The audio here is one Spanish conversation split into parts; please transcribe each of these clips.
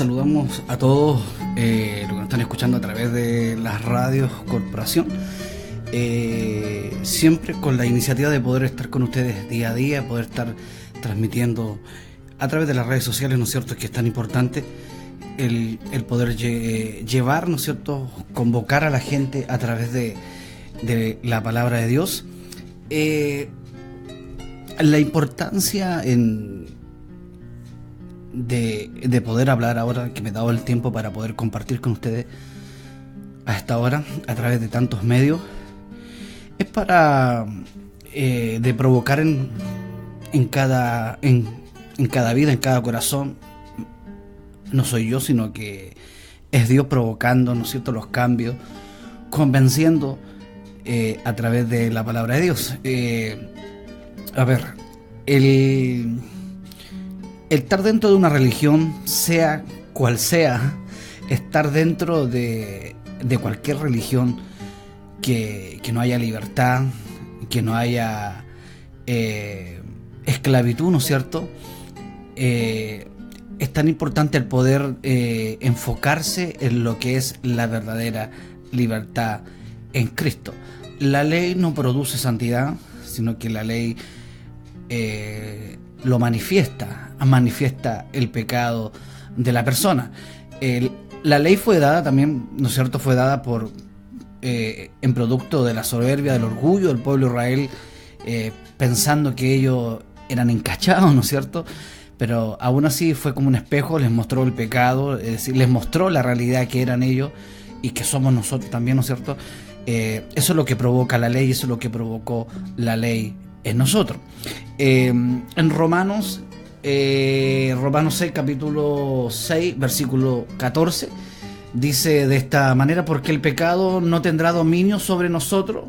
Saludamos a todos los que nos están escuchando a través de las radios Corporación, siempre con la iniciativa de poder estar con ustedes día a día, poder estar transmitiendo a través de las redes sociales, ¿no es cierto?, que es tan importante el poder llevar, ¿no es cierto?, convocar a la gente a través de la palabra de Dios. La importancia de poder hablar ahora, que me he dado el tiempo para poder compartir con ustedes a esta hora, a través de tantos medios, es para de provocar en cada vida, en cada corazón. No soy yo, sino que es Dios provocando, ¿no es cierto?, los cambios, convenciendo a través de la palabra de Dios. A ver, el estar dentro de una religión, sea cual sea, estar dentro de cualquier religión que no haya libertad, que no haya esclavitud, ¿no es cierto? Es tan importante el poder enfocarse en lo que es la verdadera libertad en Cristo. La ley no produce santidad, sino que la ley lo manifiesta el pecado de la persona. La ley fue dada también, ¿no es cierto?, fue dada en producto de la soberbia, del orgullo del pueblo de Israel, pensando que ellos eran encachados, ¿no es cierto? Pero aún así fue como un espejo, les mostró el pecado, es decir, les mostró la realidad que eran ellos y que somos nosotros también, ¿no es cierto? Eso es lo que provoca la ley, eso es lo que provocó la ley en nosotros. En Romanos 6, capítulo 6, versículo 14, dice de esta manera: porque el pecado no tendrá dominio sobre nosotros,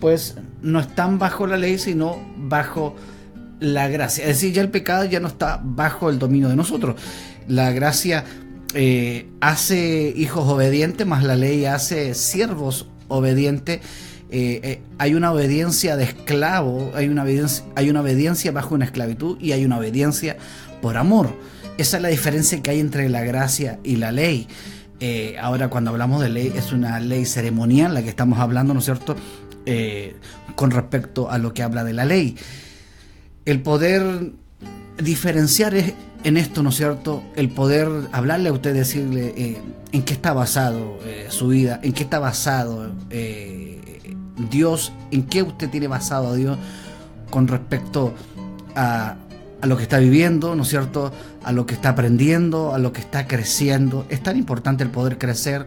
pues no están bajo la ley, sino bajo la gracia. Es decir, ya el pecado ya no está bajo el dominio de nosotros. La gracia hace hijos obedientes, más la ley hace siervos obedientes. Hay una obediencia de esclavo, hay una obediencia bajo una esclavitud y hay una obediencia por amor. Esa es la diferencia que hay entre la gracia y la ley. Ahora, cuando hablamos de ley, es una ley ceremonial la que estamos hablando, ¿no es cierto?, con respecto a lo que habla de la ley. El poder diferenciar en esto, ¿no es cierto?, el poder hablarle a usted, decirle en qué está basado su vida, en qué está basado Dios, en qué usted tiene basado a Dios con respecto a lo que está viviendo, ¿no es cierto?, a lo que está aprendiendo, a lo que está creciendo. Es tan importante el poder crecer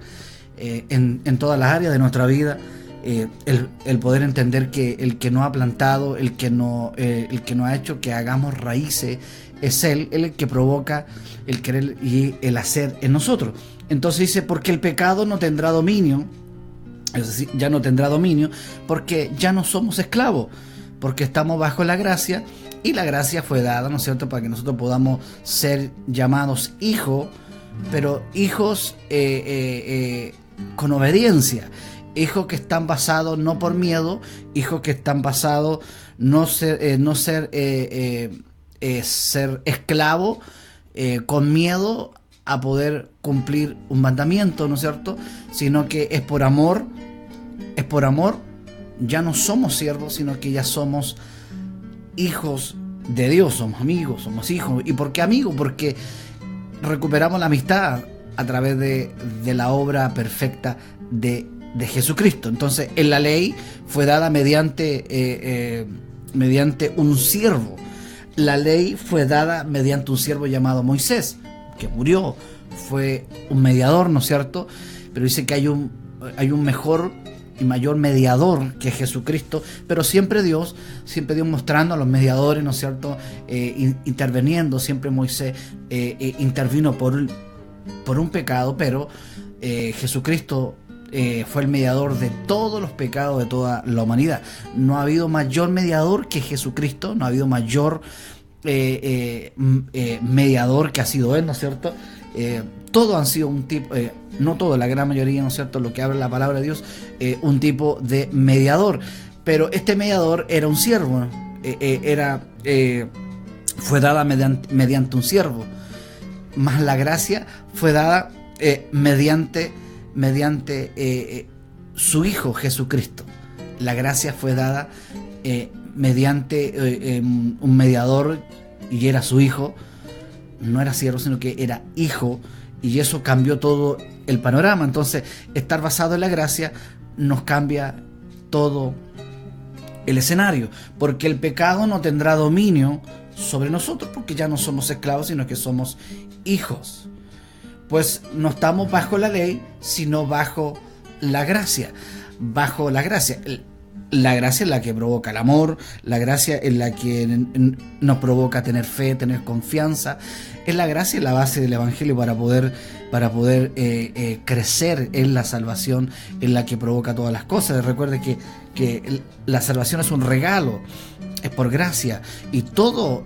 en todas las áreas de nuestra vida, el poder entender que el que no ha plantado, el que no ha hecho que hagamos raíces, es Él el que provoca el querer y el hacer en nosotros. Entonces dice: porque el pecado no tendrá dominio. Es decir, ya no tendrá dominio porque ya no somos esclavos, porque estamos bajo la gracia, y la gracia fue dada, ¿no es cierto?, para que nosotros podamos ser llamados hijos, pero hijos con obediencia, hijos que están basados no por miedo, hijos que están basados ser esclavo con miedo a poder cumplir un mandamiento, ¿no es cierto?, sino que es por amor, ya no somos siervos, sino que ya somos hijos de Dios, somos amigos, somos hijos. ¿Y por qué amigos? Porque recuperamos la amistad a través de la obra perfecta de Jesucristo. Entonces, en la ley fue dada mediante un siervo. La ley fue dada mediante un siervo llamado Moisés, que murió, fue un mediador, ¿no es cierto? Pero dice que hay un mejor y mayor mediador que Jesucristo, pero siempre Dios mostrando a los mediadores, ¿no es cierto?, interviniendo. Siempre Moisés intervino por un pecado, pero Jesucristo fue el mediador de todos los pecados de toda la humanidad. No ha habido mayor mediador que Jesucristo, no ha habido mayor mediador que ha sido Él, ¿no es cierto? Todos han sido un tipo, no todo, la gran mayoría, ¿no es cierto?, lo que habla la palabra de Dios, un tipo de mediador. Pero este mediador era un siervo, ¿no? Fue dada mediante un siervo. más la gracia fue dada mediante su Hijo Jesucristo. La gracia fue dada mediante un mediador, y era su Hijo. No era siervo, sino que era Hijo, y eso cambió todo el panorama. Entonces, estar basado en la gracia nos cambia todo el escenario, porque el pecado no tendrá dominio sobre nosotros, porque ya no somos esclavos, sino que somos hijos. Pues no estamos bajo la ley, sino bajo la gracia. Bajo la gracia. La gracia es la que provoca el amor, la gracia es la que nos provoca tener fe, tener confianza. Es la gracia la base del Evangelio para poder crecer en la salvación, en la que provoca todas las cosas. Recuerde que la salvación es un regalo, es por gracia, y todo,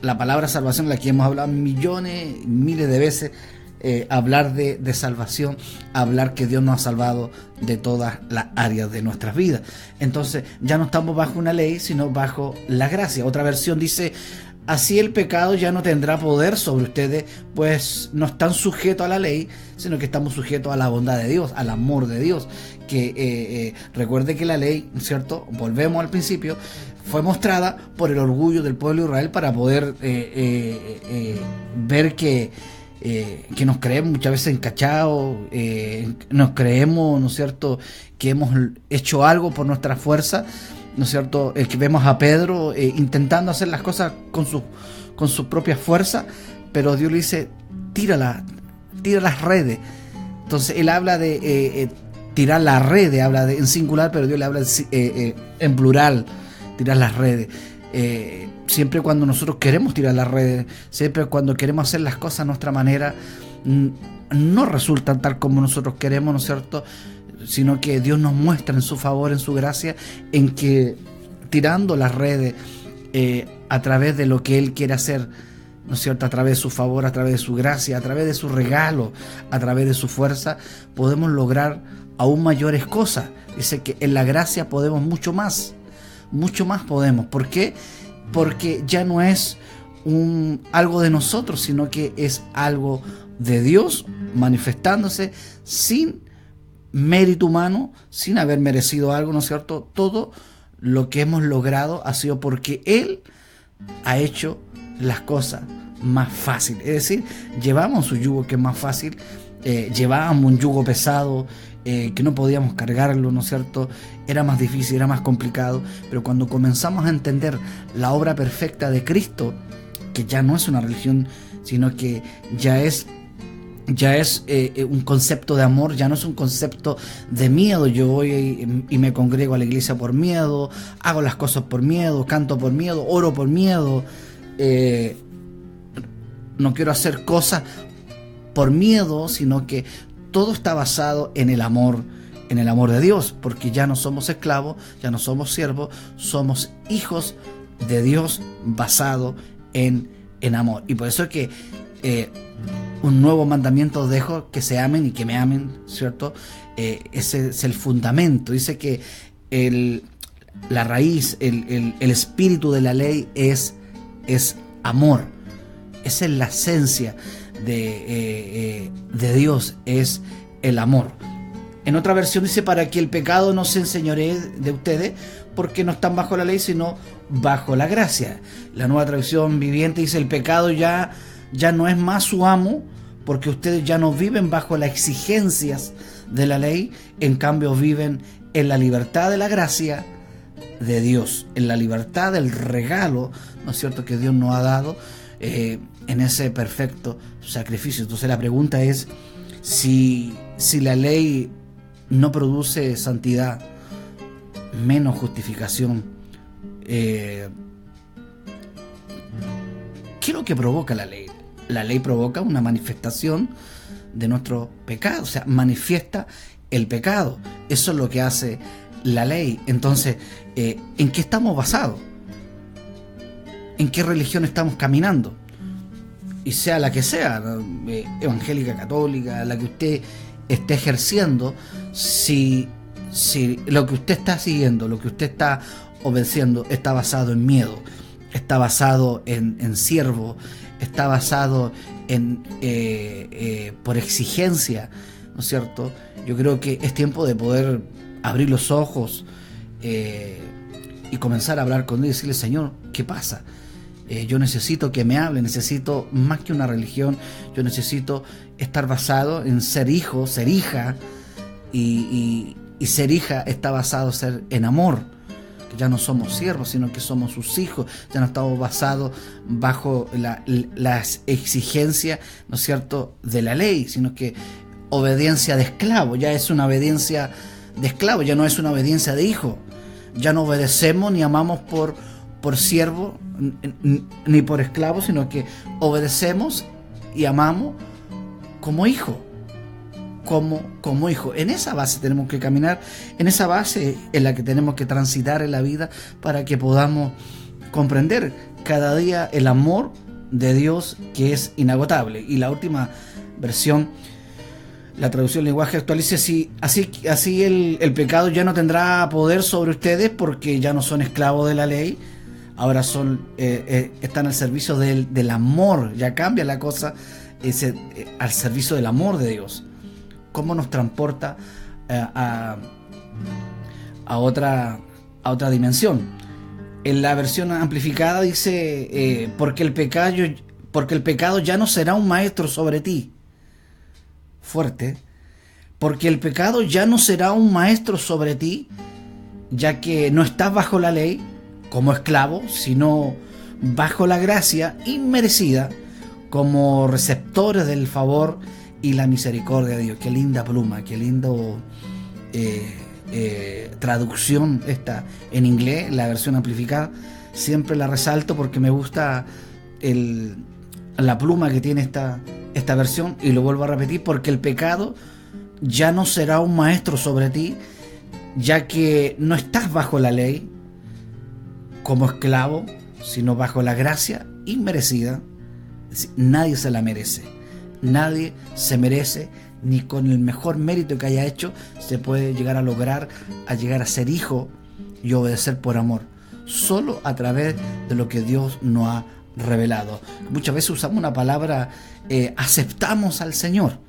la palabra salvación, la que hemos hablado millones, miles de veces, hablar de salvación, hablar que Dios nos ha salvado de todas las áreas de nuestras vidas. Entonces ya no estamos bajo una ley, sino bajo la gracia. Otra versión dice: así el pecado ya no tendrá poder sobre ustedes, pues no están sujetos a la ley, sino que estamos sujetos a la bondad de Dios, al amor de Dios. Que recuerde que la ley, ¿cierto? Volvemos al principio, fue mostrada por el orgullo del pueblo de Israel para poder ver que nos creemos muchas veces encachados, nos creemos, ¿no es cierto?, que hemos hecho algo por nuestra fuerza, ¿no es cierto?, que vemos a Pedro intentando hacer las cosas con su propia fuerza, pero Dios le dice: tira las redes. Entonces él habla de tirar la red, habla en singular, pero Dios le habla en plural: tirar las redes. Siempre cuando nosotros queremos tirar las redes, siempre cuando queremos hacer las cosas a nuestra manera, no resultan tal como nosotros queremos, ¿no es cierto?, sino que Dios nos muestra en su favor, en su gracia, en que tirando las redes a través de lo que Él quiere hacer, ¿no es cierto?, a través de su favor, a través de su gracia, a través de su regalo, a través de su fuerza, podemos lograr aún mayores cosas. Dice que en la gracia podemos mucho más podemos. ¿Por qué? Porque ya no es algo de nosotros, sino que es algo de Dios manifestándose sin mérito humano, sin haber merecido algo, ¿no es cierto? Todo lo que hemos logrado ha sido porque Él ha hecho las cosas más fáciles. Es decir, llevamos su yugo, que es más fácil, llevábamos un yugo pesado, que no podíamos cargarlo, ¿no es cierto? Era más difícil, era más complicado, pero cuando comenzamos a entender la obra perfecta de Cristo, que ya no es una religión, sino que ya es un concepto de amor, ya no es un concepto de miedo. Yo voy y me congrego a la iglesia por miedo, hago las cosas por miedo, canto por miedo, oro por miedo, no quiero hacer cosas por miedo, sino que todo está basado en el amor de Dios, porque ya no somos esclavos, ya no somos siervos, somos hijos de Dios basado en amor. Y por eso es que un nuevo mandamiento dejo, que se amen y que me amen, ¿cierto? Ese es el fundamento. Dice que la raíz, el espíritu de la ley es amor. Esa es la esencia de Dios, es el amor. En otra versión dice: para que el pecado no se enseñoree de ustedes, porque no están bajo la ley, sino bajo la gracia. La Nueva Traducción Viviente dice: el pecado ya no es más su amo, porque ustedes ya no viven bajo las exigencias de la ley, en cambio viven en la libertad de la gracia de Dios, en la libertad del regalo, ¿no es cierto?, que Dios nos ha dado en ese perfecto sacrificio. Entonces la pregunta es: si la ley no produce santidad, menos justificación, ¿qué es lo que provoca la ley? La ley provoca una manifestación de nuestro pecado, o sea, manifiesta el pecado. Eso es lo que hace la ley. Entonces, ¿en qué estamos basados? ¿En qué religión estamos caminando? Y sea la que sea, evangélica, católica, la que usted esté ejerciendo, si lo que usted está siguiendo, lo que usted está obedeciendo, está basado en miedo, está basado en siervo, está basado por exigencia, ¿no es cierto? Yo creo que es tiempo de poder abrir los ojos y comenzar a hablar con Dios y decirle: Señor, ¿qué pasa? Yo necesito que me hable, necesito más que una religión, yo necesito estar basado en ser hijo, ser hija, y ser hija está basado en amor. Que ya no somos siervos, sino que somos sus hijos, ya no estamos basados bajo las exigencias, ¿no es cierto?, de la ley, sino que obediencia de esclavo, ya es una obediencia de esclavo, ya no es una obediencia de hijo. Ya no obedecemos ni amamos por siervo ni por esclavo, sino que obedecemos y amamos como hijo. Como hijo. En esa base tenemos que caminar, en esa base en la que tenemos que transitar en la vida para que podamos comprender cada día el amor de Dios, que es inagotable. Y la última versión, la traducción lenguaje actual, dice: así el pecado ya no tendrá poder sobre ustedes, porque ya no son esclavos de la ley, ahora están al servicio del amor. Ya cambia la cosa, al servicio del amor de Dios. ¿Cómo nos transporta a otra dimensión? En la versión amplificada dice: porque el pecado ya no será un maestro sobre ti. Fuerte. Porque el pecado ya no será un maestro sobre ti, ya que no estás bajo la ley como esclavo, sino bajo la gracia inmerecida como receptores del favor y la misericordia de Dios. Qué linda pluma, qué lindo traducción esta en inglés, la versión amplificada. Siempre la resalto porque me gusta la pluma que tiene esta versión, y lo vuelvo a repetir: porque el pecado ya no será un maestro sobre ti, ya que no estás bajo la ley como esclavo, sino bajo la gracia inmerecida. Es decir, nadie se la merece. Nadie se merece, ni con el mejor mérito que haya hecho, se puede llegar a llegar a ser hijo y obedecer por amor. Solo a través de lo que Dios nos ha revelado. Muchas veces usamos una palabra, aceptamos al Señor.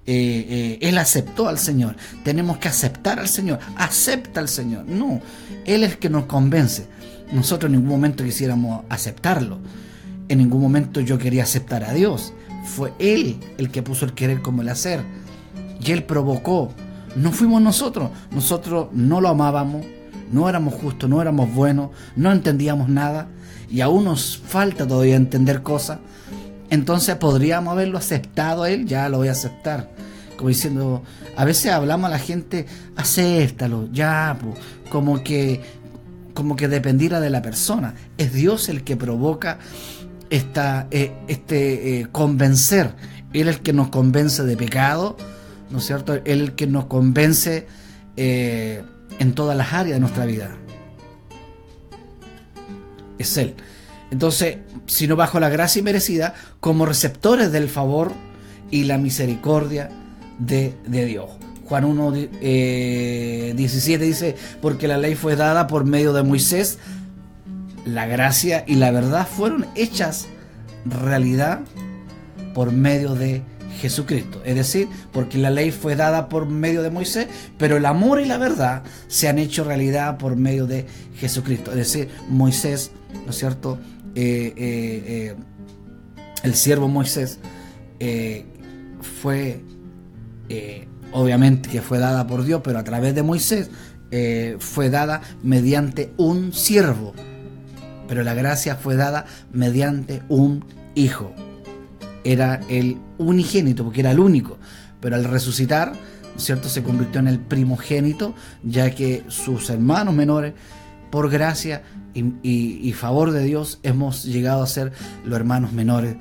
Él aceptó al Señor. Tenemos que aceptar al Señor. Acepta al Señor. No, Él es el que nos convence. Nosotros en ningún momento quisiéramos aceptarlo. En ningún momento yo quería aceptar a Dios. Fue Él el que puso el querer como el hacer. Y Él provocó. No fuimos nosotros. Nosotros no lo amábamos. No éramos justos, no éramos buenos. No entendíamos nada. Y aún nos falta todavía entender cosas. Entonces podríamos haberlo aceptado a Él. Ya lo voy a aceptar. Como diciendo, a veces hablamos a la gente: acéptalo, ya, pues, como que dependiera de la persona. Es Dios el que provoca convencer. Él es el que nos convence de pecado, ¿no es cierto? Él es el que nos convence en todas las áreas de nuestra vida. Es Él. Entonces, sino bajo la gracia inmerecida, como receptores del favor y la misericordia de Dios. Juan 1, 17 dice: porque la ley fue dada por medio de Moisés, la gracia y la verdad fueron hechas realidad por medio de Jesucristo. Es decir, porque la ley fue dada por medio de Moisés, pero el amor y la verdad se han hecho realidad por medio de Jesucristo. Es decir, Moisés, ¿no es cierto? El siervo Moisés fue, obviamente que fue dada por Dios, pero a través de Moisés fue dada mediante un siervo. Pero la gracia fue dada mediante un hijo. Era el unigénito, porque era el único. Pero al resucitar, ¿no es cierto?, se convirtió en el primogénito, ya que sus hermanos menores, por gracia y favor de Dios, hemos llegado a ser los hermanos menores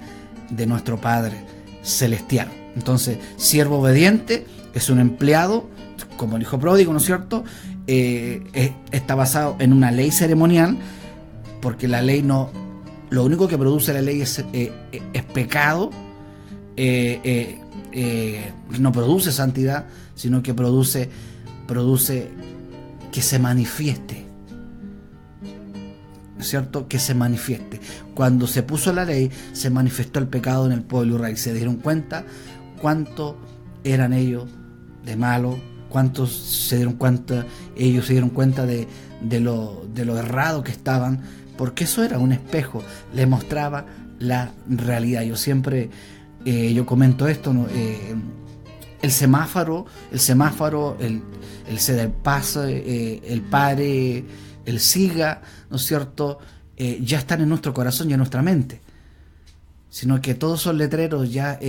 de nuestro Padre Celestial. Entonces, siervo obediente es un empleado, como el hijo pródigo, ¿no es cierto? Está basado en una ley ceremonial, porque la ley no, lo único que produce la ley es pecado. No produce santidad, sino que produce que se manifieste. es cierto?, que se manifieste. Cuando se puso la ley, se manifestó el pecado en el pueblo de Israel. Se dieron cuenta cuánto eran ellos de malos, cuántos se dieron cuenta, ellos se dieron cuenta de lo errado que estaban, porque eso era un espejo, le mostraba la realidad. Yo siempre, yo comento esto, ¿no? El semáforo, el CEDEPAS, el PARE, el SIGA, ¿no es cierto?, ya están en nuestro corazón y en nuestra mente, sino que todos esos letreros ya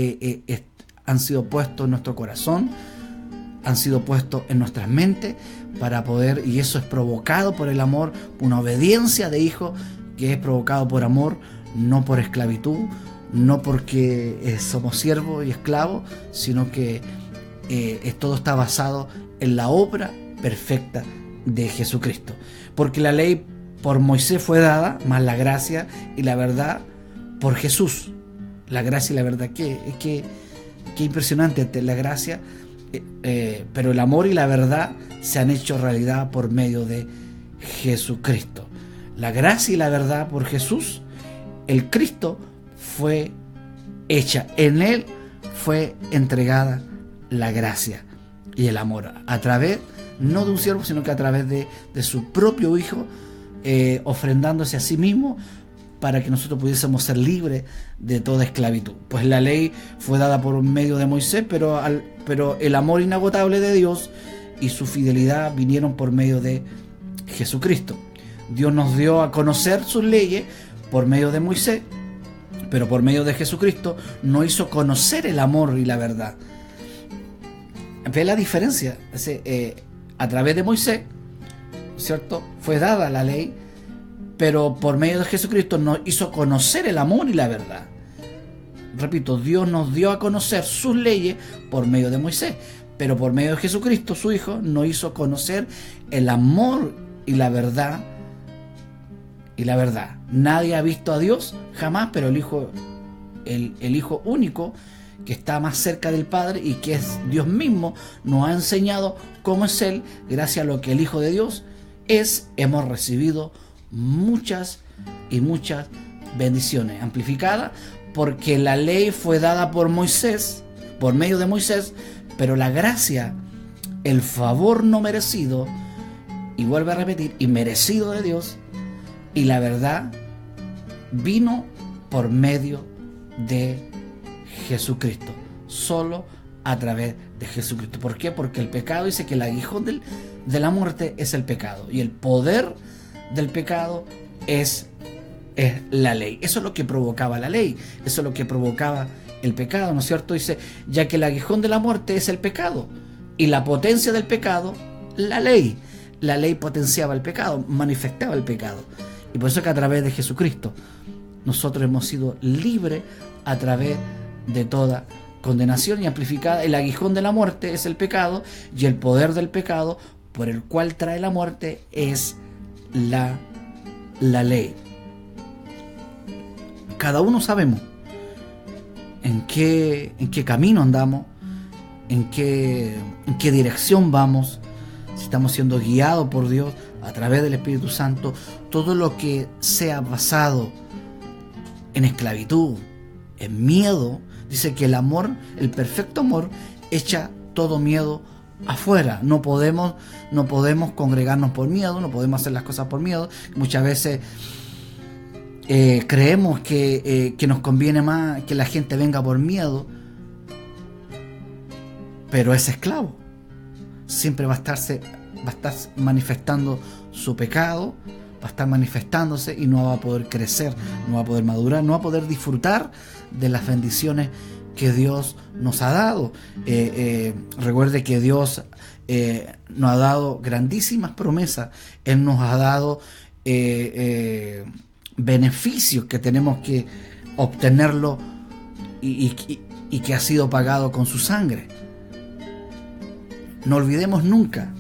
han sido puestos en nuestro corazón, han sido puestos en nuestras mentes para poder, y eso es provocado por el amor, una obediencia de hijo que es provocado por amor, no por esclavitud, no porque somos siervos y esclavos, sino que todo está basado en la obra perfecta de Jesucristo. Porque la ley por Moisés fue dada, más la gracia y la verdad por Jesús. La gracia y la verdad, qué impresionante la gracia, pero el amor y la verdad se han hecho realidad por medio de Jesucristo. La gracia y la verdad por Jesús, el Cristo fue hecha, en Él fue entregada la gracia y el amor, a través, no de un siervo, sino que a través de su propio Hijo, ofrendándose a sí mismo para que nosotros pudiésemos ser libres de toda esclavitud. Pues la ley fue dada por medio de Moisés, pero el amor inagotable de Dios y su fidelidad vinieron por medio de Jesucristo. Dios nos dio a conocer sus leyes por medio de Moisés, pero por medio de Jesucristo nos hizo conocer el amor y la verdad. ¿Ve la diferencia? A través de Moisés, ¿cierto?, fue dada la ley, pero por medio de Jesucristo nos hizo conocer el amor y la verdad. Repito, Dios nos dio a conocer sus leyes por medio de Moisés, pero por medio de Jesucristo, su Hijo, nos hizo conocer el amor y la verdad. Y la verdad, nadie ha visto a Dios jamás, pero el Hijo único, que está más cerca del Padre y que es Dios mismo, nos ha enseñado cómo es Él. Gracias a lo que el Hijo de Dios es, hemos recibido muchas y muchas bendiciones amplificadas, porque la ley fue dada por Moisés, por medio de Moisés, pero la gracia, el favor no merecido, y vuelvo a repetir, y merecido de Dios, y la verdad vino por medio de Jesucristo, solo a través de Jesucristo. ¿Por qué? Porque el pecado, dice que el aguijón de la muerte es el pecado, y el poder del pecado es la ley. Eso es lo que provocaba la ley, eso es lo que provocaba el pecado, ¿no es cierto? Dice, ya que el aguijón de la muerte es el pecado, y la potencia del pecado, la ley. La ley potenciaba el pecado, manifestaba el pecado. Y por eso que a través de Jesucristo nosotros hemos sido libres a través de toda condenación y amplificada. El aguijón de la muerte es el pecado, y el poder del pecado por el cual trae la muerte es la ley. Cada uno sabemos en qué camino andamos, en qué dirección vamos, si estamos siendo guiados por Dios a través del Espíritu Santo. Todo lo que sea basado en esclavitud, en miedo, dice que el amor, el perfecto amor, echa todo miedo afuera. No podemos congregarnos por miedo, no podemos hacer las cosas por miedo. Muchas veces creemos que nos conviene más que la gente venga por miedo, pero es esclavo. Siempre va a estar manifestando su pecado, va a estar manifestándose, y no va a poder crecer, no va a poder madurar, no va a poder disfrutar de las bendiciones que Dios nos ha dado. Recuerde que Dios nos ha dado grandísimas promesas. Él nos ha dado beneficios que tenemos que obtenerlo, y que ha sido pagado con su sangre. No olvidemos nunca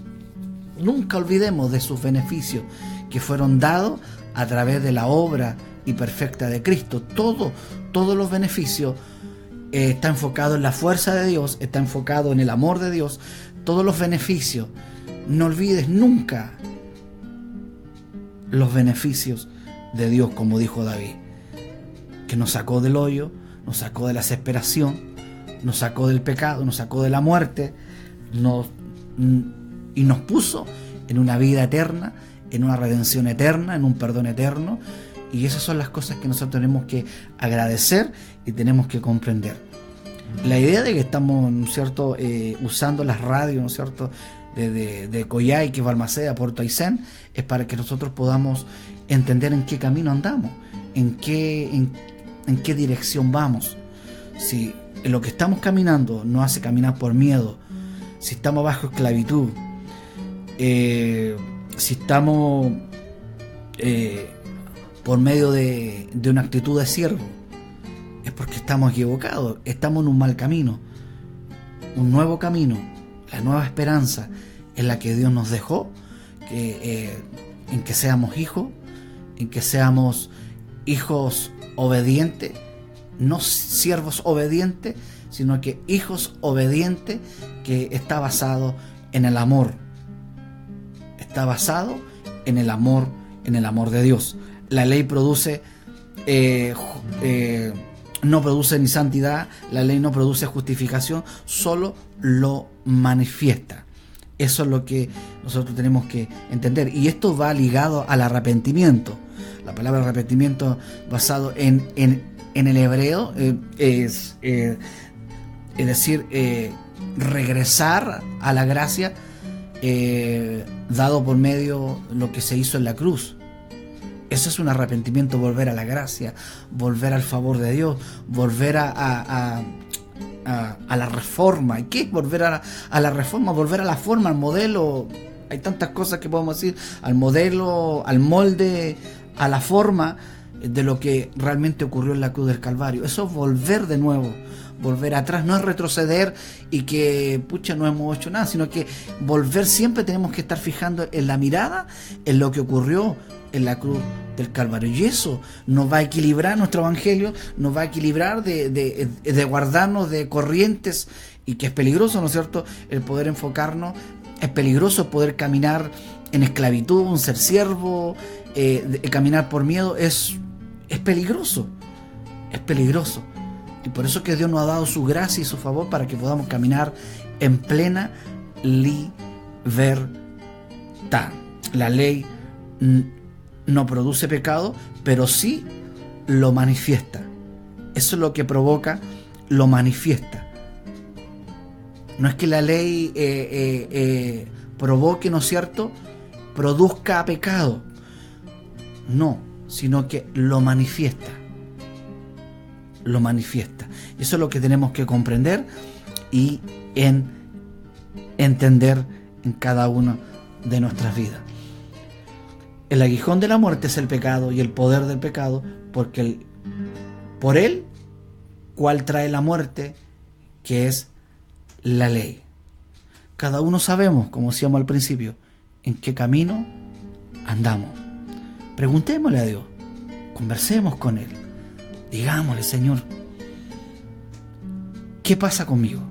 olvidemos de sus beneficios que fueron dados a través de la obra y perfecta de Cristo. Todos los beneficios está enfocado en la fuerza de Dios, está enfocado en el amor de Dios. Todos los beneficios, no olvides nunca los beneficios de Dios, como dijo David, que nos sacó del hoyo, nos sacó de la desesperación, nos sacó del pecado, nos sacó de la muerte, y nos puso en una vida eterna, en una redención eterna, en un perdón eterno. Y esas son las cosas que nosotros tenemos que agradecer y tenemos que comprender. La idea de que estamos, ¿no es cierto?, usando las radios, ¿no es cierto?, de Coyhaique, Balmaceda, Puerto Aysén, es para que nosotros podamos entender en qué camino andamos, en qué dirección vamos. Si en lo que estamos caminando nos hace caminar por miedo, si estamos bajo esclavitud, si estamos por medio de una actitud de siervo, es porque estamos equivocados, estamos en un mal camino. Un nuevo camino, la nueva esperanza en la que Dios nos dejó, en que seamos hijos, en que seamos hijos obedientes, no siervos obedientes, sino que hijos obedientes, que está basado en el amor. Está basado en el amor de Dios. La ley produce no produce ni santidad, la ley no produce justificación, solo lo manifiesta. Eso es lo que nosotros tenemos que entender. Y esto va ligado al arrepentimiento. La palabra arrepentimiento, basado en el hebreo, es decir, regresar a la gracia dado por medio de lo que se hizo en la cruz. Eso es un arrepentimiento, volver a la gracia, volver al favor de Dios, volver a la reforma. ¿Y qué es volver a la reforma? Volver a la forma, al modelo. Hay tantas cosas que podemos decir, al modelo, al molde, a la forma de lo que realmente ocurrió en la cruz del Calvario. Eso es volver de nuevo, volver atrás, no es retroceder y que no hemos hecho nada, sino que volver. Siempre tenemos que estar fijando en la mirada, en lo que ocurrió en la cruz del Calvario, y eso nos va a equilibrar nuestro evangelio, nos va a equilibrar de guardarnos de corrientes, y que es peligroso, ¿no es cierto?, el poder enfocarnos, es peligroso poder caminar en esclavitud, un ser siervo, caminar por miedo, es peligroso, y por eso que Dios nos ha dado su gracia y su favor para que podamos caminar en plena libertad. La ley no produce pecado, pero sí lo manifiesta. Eso es lo que provoca, lo manifiesta. No es que la ley provoque, ¿no es cierto?, produzca pecado. No, sino que lo manifiesta. Lo manifiesta. Eso es lo que tenemos que comprender y entender en cada una de nuestras vidas. El aguijón de la muerte es el pecado y el poder del pecado, porque por él, cual trae la muerte, que es la ley. Cada uno sabemos, como decíamos al principio, en qué camino andamos. Preguntémosle a Dios, conversemos con Él, digámosle: Señor, ¿qué pasa conmigo?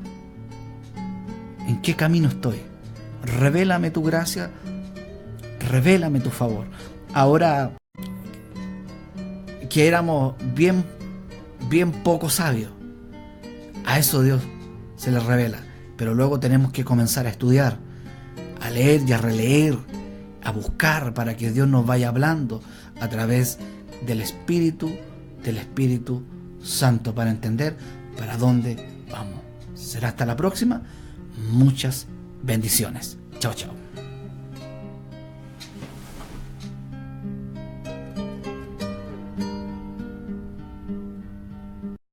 ¿En qué camino estoy? Revélame tu gracia, revélame tu favor. Ahora que éramos bien poco sabios, a eso Dios se les revela, pero luego tenemos que comenzar a estudiar, a leer y a releer, a buscar, para que Dios nos vaya hablando a través del Espíritu Santo, para entender para dónde vamos. Será hasta la próxima. Muchas bendiciones. Chao, chao.